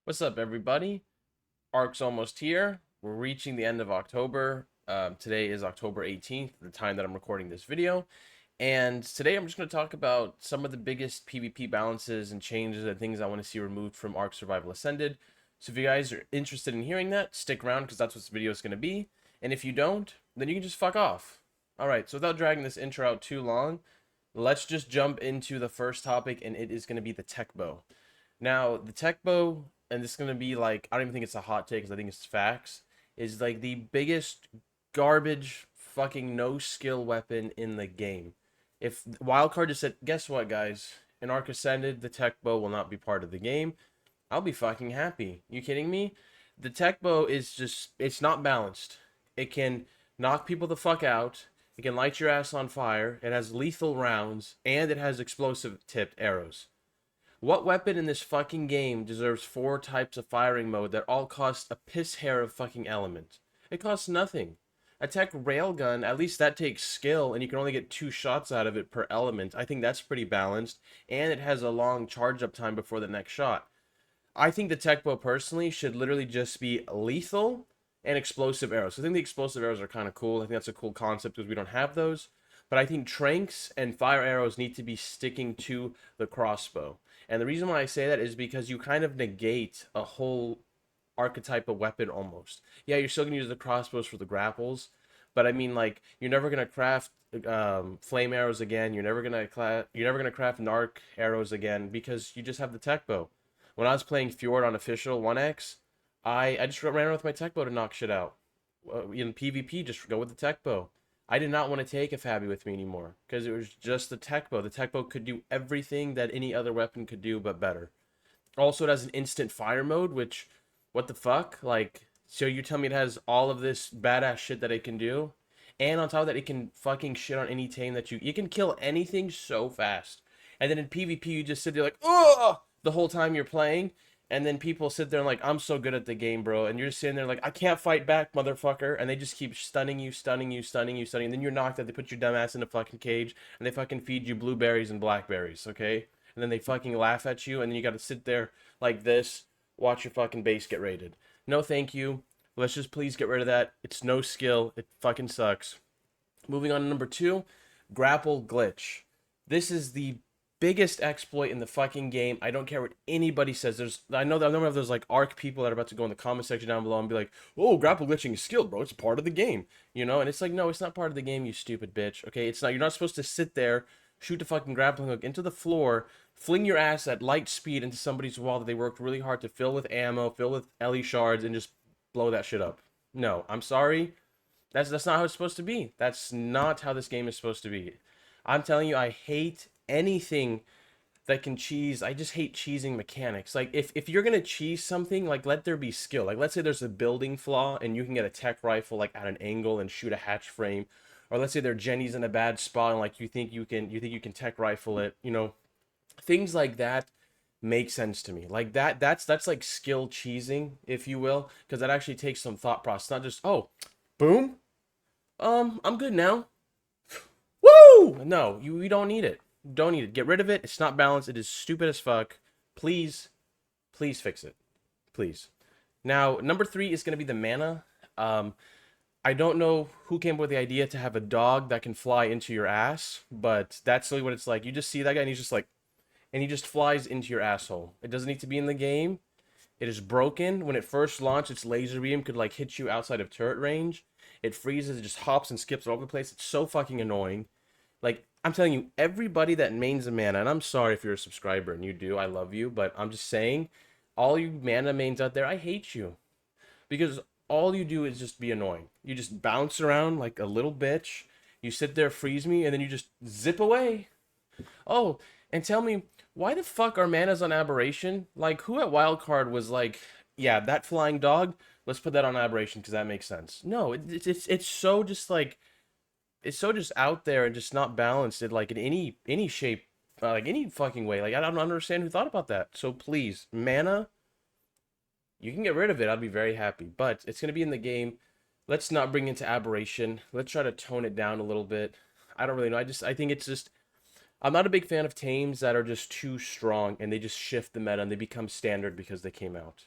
What's up, everybody? ARK's almost here. We're reaching the end of October. Today is October 18th, the time that I'm recording this video. And today I'm just going to talk about some of the biggest PvP balances and changes and things I want to see removed from ARK Survival Ascended. So if you guys are interested in hearing that, stick around because that's what this video is going to be. And if you don't, then you can just fuck off. Alright, so without dragging this intro out too long, let's just jump into the first topic, and it is going to be the tech bow. Now, the tech bow, and this is going to be like, I don't even think it's a hot take because I think it's facts, is like the biggest garbage fucking no skill weapon in the game. If Wildcard just said, guess what, guys? In Ark Ascended, the tech bow will not be part of the game, I'll be fucking happy. You kidding me? The tech bow is just, it's not balanced. It can knock people the fuck out. It can light your ass on fire. It has lethal rounds, and it has explosive tipped arrows. What weapon in this fucking game deserves 4 types of firing mode that all cost a piss hair of fucking element? It costs nothing. A tech railgun, at least that takes skill, and you can only get 2 shots out of it per element. I think that's pretty balanced, and it has a long charge up time before the next shot. I think the tech bow personally should literally just be lethal and explosive arrows. I think the explosive arrows are kind of cool. I think that's a cool concept because we don't have those. But I think tranks and fire arrows need to be sticking to the crossbow. And the reason why I say that is because you kind of negate a whole archetype of weapon almost. Yeah, you're still gonna use the crossbows for the grapples, but I mean, like, you're never gonna craft flame arrows again. You're never gonna craft narc arrows again because you just have the tech bow. When I was playing Fjord on official 1x, I just ran around with my tech bow to knock shit out. In PvP, just go with the tech bow. I did not want to take a Fabi with me anymore because it was just the tech bow. The tech bow could do everything that any other weapon could do, but better. Also, it has an instant fire mode, which, what the fuck? Like, so you tell me it has all of this badass shit that it can do, and on top of that, it can fucking shit on any tame that you can kill anything so fast. And then in PvP, you just sit there like, oh, the whole time you're playing, and then people sit there and like, I'm so good at the game, bro. And you're just sitting there like, I can't fight back, motherfucker. And they just keep stunning you, stunning you, stunning you, stunning. And then you're knocked out. They put your dumb ass in a fucking cage, and they fucking feed you blueberries and blackberries, okay? And then they fucking laugh at you, and then you gotta sit there like this, watch your fucking base get raided. No, thank you. Let's just please get rid of that. It's no skill. It fucking sucks. Moving on to number 2, Grapple glitch. This is the biggest exploit in the fucking game. I don't care what anybody says. I know there's like ARK people that are about to go in the comment section down below and be like, "Oh, grapple glitching is skilled, bro. It's part of the game." You know, and it's like, no, it's not part of the game, you stupid bitch. Okay, it's not. You're not supposed to sit there, shoot the fucking grappling hook into the floor, fling your ass at light speed into somebody's wall that they worked really hard to fill with ammo, fill with Ellie shards, and just blow that shit up. No, I'm sorry. That's not how it's supposed to be. That's not how this game is supposed to be. I'm telling you, I hate anything that can cheese. I just hate cheesing mechanics. Like, if you're gonna cheese something, like, let there be skill. Like, let's say there's a building flaw and you can get a tech rifle like at an angle and shoot a hatch frame, or let's say their Jenny's in a bad spot and like you think you can tech rifle it. You know, things like that make sense to me. Like that's like skill cheesing, if you will, because that actually takes some thought process. Not just, oh, boom, I'm good now. Woo! No, you don't need it. Don't need it. Get rid of it. It's not balanced. It is stupid as fuck. Please, please fix it. Please. Now, number 3 is going to be the mana. I don't know who came up with the idea to have a dog that can fly into your ass, but that's really what it's like. You just see that guy and he's just like, and he just flies into your asshole. It doesn't need to be in the game. It is broken. When it first launched, its laser beam could like hit you outside of turret range. It freezes, it just hops and skips all over the place. It's so fucking annoying. Like, I'm telling you, everybody that mains a mana, and I'm sorry if you're a subscriber and you do, I love you, but I'm just saying, all you mana mains out there, I hate you. Because all you do is just be annoying. You just bounce around like a little bitch. You sit there, freeze me, and then you just zip away. Oh, and tell me, why the fuck are manas on aberration? Like, who at Wildcard was like, yeah, that flying dog, let's put that on aberration because that makes sense. No, it's so just like, it's so just out there and just not balanced in like in any shape, like any fucking way. Like, I don't understand who thought about that. So please, mana, you can get rid of it. I'd be very happy, but it's gonna be in the game. Let's not bring into aberration. Let's try to tone it down a little bit. I don't really know. I think it's just, I'm not a big fan of tames that are just too strong and they just shift the meta and they become standard because they came out.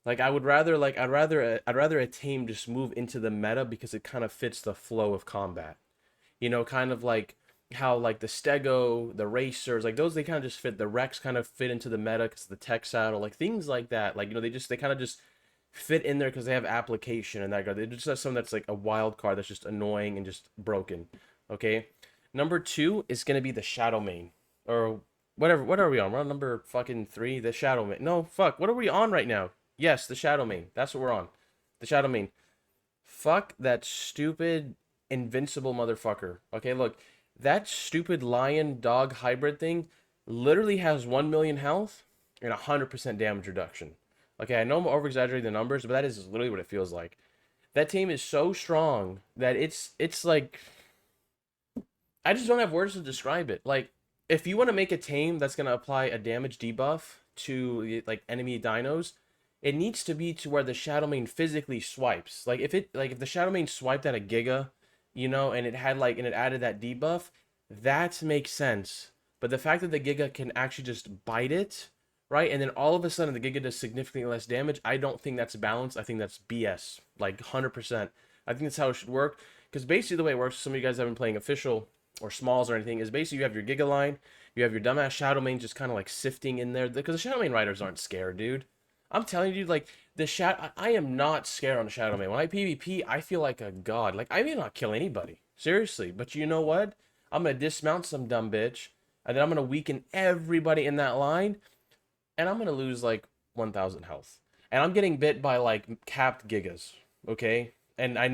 Like I'd rather a team just move into the meta because it kind of fits the flow of combat. You know, kind of like how like the Stego, the Racers, like those they kind of just fit. The Rex kind of fit into the meta because the tech saddle, like things like that. Like they kind of just fit in there because they have application and that guy. They just have something that's like a wild card that's just annoying and just broken. Okay, number two is gonna be the Shadowmane or whatever. What are we on? We're on number fucking three. The Shadowmane. No, fuck. What are we on right now? Yes, the Shadowmane. That's what we're on. The Shadowmane. Fuck that stupid invincible motherfucker. Okay, look, that stupid lion dog hybrid thing literally has 1 million health and 100% damage reduction. Okay, I know I'm over exaggerating the numbers, but that is literally what it feels like. That team is so strong that it's like I just don't have words to describe it. Like if you want to make a team that's gonna apply a damage debuff to like enemy dinos, it needs to be to where the Shadowmane physically swipes. Like if the Shadowmane swiped at a Giga, you know, and it had like and it added that debuff, that makes sense. But the fact that the Giga can actually just bite it, right? And then all of a sudden the Giga does significantly less damage, I don't think that's balanced. I think that's BS. Like 100%. I think that's how it should work. Because basically the way it works, some of you guys have been playing official or smalls or anything, is basically you have your Giga line, you have your dumbass Shadowmane just kind of like sifting in there. Because the Shadowmane riders aren't scared, dude. I'm telling you, like I am not scared on the Shadowmane. When I PvP, I feel like a god. Like I may not kill anybody, seriously, but you know what? I'm gonna dismount some dumb bitch, and then I'm gonna weaken everybody in that line, and I'm gonna lose like 1,000 health, and I'm getting bit by like capped gigas. Okay, and I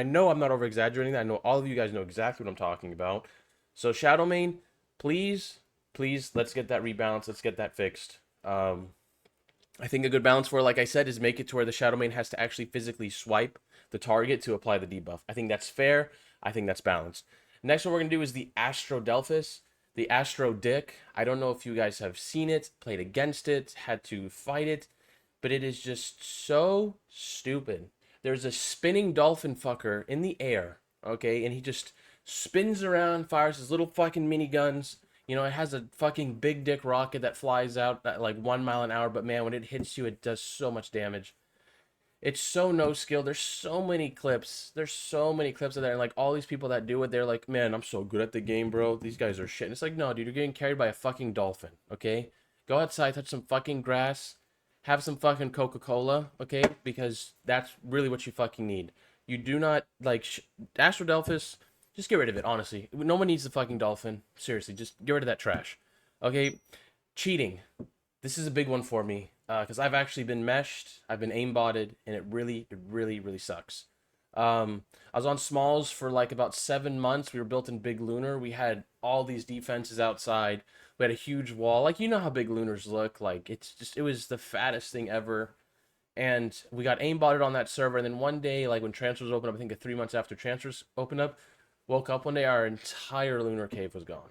know I'm not over exaggerating that. I know all of you guys know exactly what I'm talking about. So Shadowmane, please, please, let's get that rebalance. Let's get that fixed. I think a good balance for it, like I said, is make it to where the Shadowmane has to actually physically swipe the target to apply the debuff. I think that's fair. I think that's balanced. Next one we're going to do is the Astrodelphis, the Astro Dick. I don't know if you guys have seen it, played against it, had to fight it, but it is just so stupid. There's a spinning dolphin fucker in the air, okay, and he just spins around, fires his little fucking miniguns. You know, it has a fucking big dick rocket that flies out at like 1 mile an hour, but man, when it hits you, it does so much damage. It's so no skill. There's so many clips. There's so many clips of there, and like all these people that do it, they're like, man, I'm so good at the game, bro. These guys are shit. And it's like, no, dude, you're getting carried by a fucking dolphin, okay? Go outside, touch some fucking grass, have some fucking Coca-Cola, okay? Because that's really what you fucking need. You do not like Astrodelphis. Just get rid of it, honestly. No one needs the fucking dolphin. Seriously, just get rid of that trash. Okay, cheating. This is a big one for me because I've actually been meshed, I've been aimbotted, and it really sucks. I was on smalls for like about 7 months. We were built in Big Lunar. We had all these defenses outside. We had a huge wall. Like you know how big lunars look. Like it was the fattest thing ever. And we got aimbotted on that server. And then one day, like when transfers opened up, I think 3 months after transfers opened up, woke up one day, our entire lunar cave was gone.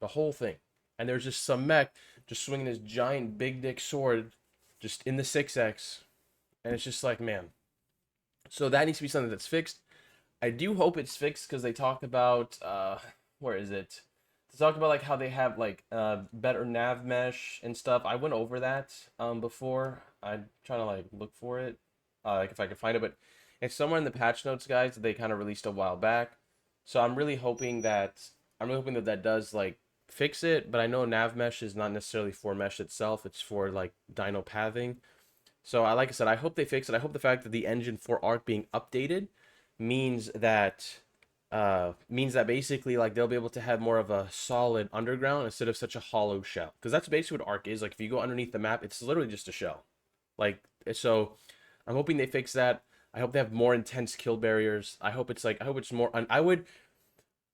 The whole thing. And there's just some mech just swinging this giant big dick sword just in the 6x. And it's just like, man. So that needs to be something that's fixed. I do hope it's fixed because they talk about, where is it? They talk about like how they have like better nav mesh and stuff. I went over that before. I'm trying to like look for it, like if I could find it. But it's somewhere in the patch notes, guys, that they kind of released a while back. So I'm really hoping that does like fix it, but I know nav mesh is not necessarily for mesh itself, it's for like dino pathing. So like I said, I hope they fix it. I hope the fact that the engine for ARK being updated means that basically like they'll be able to have more of a solid underground instead of such a hollow shell. Because that's basically what ARK is. Like if you go underneath the map, it's literally just a shell. Like so I'm hoping they fix that. I hope they have more intense kill barriers. I hope it's more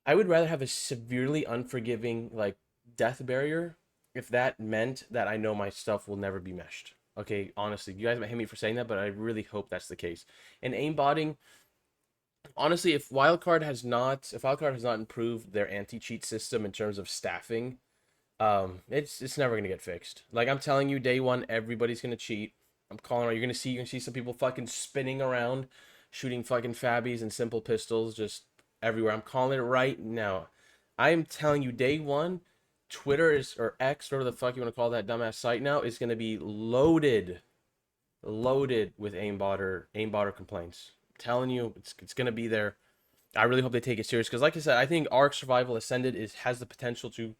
I would rather have a severely unforgiving like death barrier if that meant that I know my stuff will never be meshed. Okay, honestly, you guys might hate me for saying that, but I really hope that's the case. And aimbotting, honestly, if Wildcard has not improved their anti-cheat system in terms of staffing, it's never gonna get fixed. Like I'm telling you, day one, everybody's gonna cheat. I'm calling it. You're gonna see some people fucking spinning around, shooting fucking fabbies and simple pistols just everywhere. I'm calling it right now. I am telling you, day one, Twitter is or X, whatever the fuck you want to call that dumbass site now, is gonna be loaded loaded with aimbotter complaints. I'm telling you, it's gonna be there. I really hope they take it serious because, like I said, I think Ark Survival Ascended has the potential to.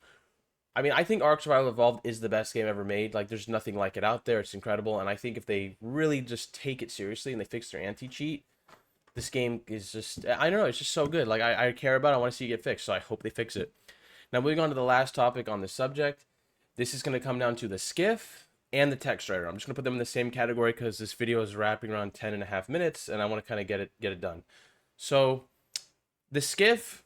I mean, I think Ark Survival Evolved is the best game ever made. Like, there's nothing like it out there. It's incredible, and I think if they really just take it seriously and they fix their anti-cheat, this game is just. I don't know. It's just so good. Like, I care about it. I want to see it get fixed, so I hope they fix it. Now, moving on to the last topic on this subject, this is going to come down to the skiff and the text writer. I'm just going to put them in the same category because this video is wrapping around 10.5 minutes, and I want to kind of get it done. So, the skiff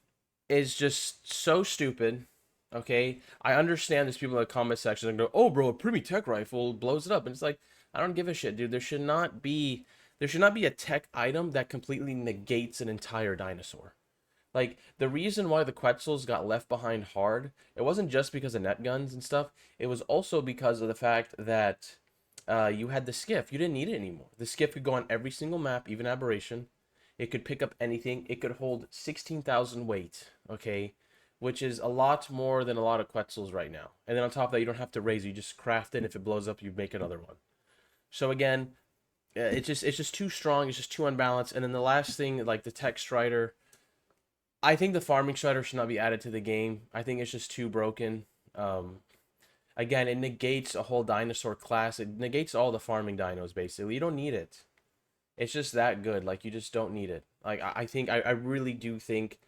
is just so stupid. Okay, I understand there's people in the comment section that go, "Oh, bro, a primi tech rifle blows it up," and it's like, I don't give a shit, dude. There should not be a tech item that completely negates an entire dinosaur. Like, the reason why the Quetzals got left behind hard, it wasn't just because of net guns and stuff. It was also because of the fact that you had the skiff. You didn't need it anymore. The skiff could go on every single map, even Aberration. It could pick up anything. It could hold 16,000 weight, okay? Which is a lot more than a lot of Quetzals right now. And then on top of that, you don't have to raise it. You just craft it, and if it blows up, you make another one. So again, it's just too strong. It's just too unbalanced. And then the last thing, like the tech strider, I think the farming strider should not be added to the game. I think it's just too broken. Again, it negates a whole dinosaur class. It negates all the farming dinos, basically. You don't need it. It's just that good. Like, you just don't need it. Like, I really do think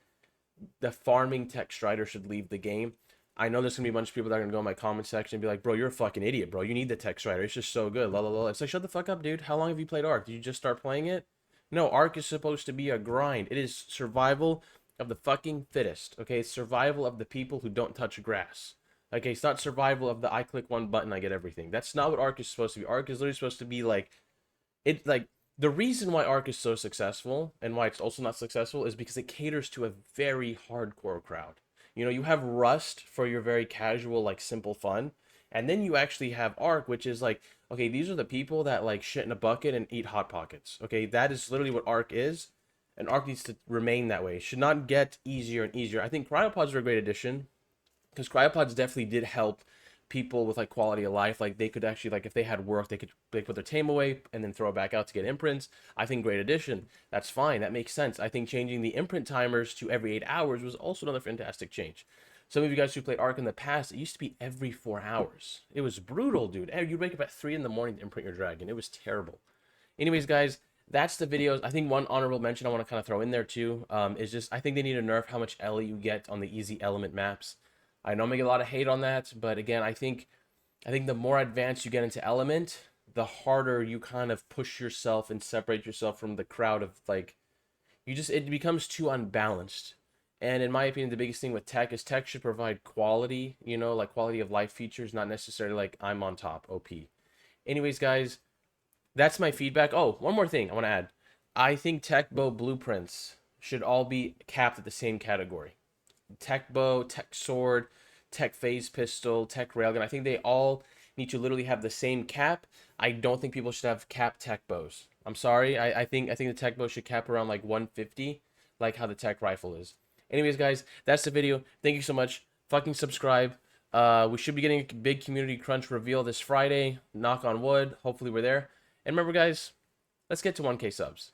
the farming tech strider should leave the game. I know there's gonna be a bunch of people that are gonna go in my comment section and be like, "Bro, you're a fucking idiot, bro. You need the tech strider. It's just so good." La la la. It's like, shut the fuck up, dude. How long have you played Ark? Did you just start playing it? No, Ark is supposed to be a grind. It is survival of the fucking fittest. Okay, it's survival of the people who don't touch grass. Okay, it's not survival of the I click one button, I get everything. That's not what Ark is supposed to be. Ark is literally supposed to be like it. The reason why Ark is so successful and why it's also not successful is because it caters to a very hardcore crowd. You know, you have Rust for your very casual, like simple fun, and then you actually have Ark, which is like, okay, these are the people that like shit in a bucket and eat hot pockets. Okay, that is literally what Ark is, and Ark needs to remain that way. It should not get easier and easier. I think cryopods are a great addition because cryopods definitely did help people with like quality of life. Like, they could actually, like, if they had work, they put their tame away and then throw it back out to get imprints. I think great addition. That's fine. That makes sense. I think changing the imprint timers to every 8 hours was also another fantastic change. Some of you guys who played Ark in the past, it used to be every 4 hours. It was brutal, dude. You'd wake up at 3 in the morning to imprint your dragon. It was terrible. Anyways, guys, that's the videos. I think one honorable mention I want to kind of throw in there too is just, I think they need to nerf how much Ellie you get on the easy element maps. I know I'm gonna get a lot of hate on that, but again, I think the more advanced you get into element, the harder you kind of push yourself and separate yourself from the crowd of like, it becomes too unbalanced. And in my opinion, the biggest thing with tech is tech should provide quality, like quality of life features, not necessarily like I'm on top OP. Anyways, guys, that's my feedback. Oh, one more thing I want to add. I think tech bow blueprints should all be capped at the same category. Tech bow, tech sword, tech phase pistol, tech railgun. I think they all need to literally have the same cap. I don't think people should have cap tech bows. I'm sorry. I think the tech bow should cap around like 150, like how the tech rifle is. Anyways, guys, that's the video. Thank you so much. Fucking subscribe. We should be getting a big community crunch reveal this Friday. Knock on wood. Hopefully we're there. And remember, guys, let's get to 1K subs.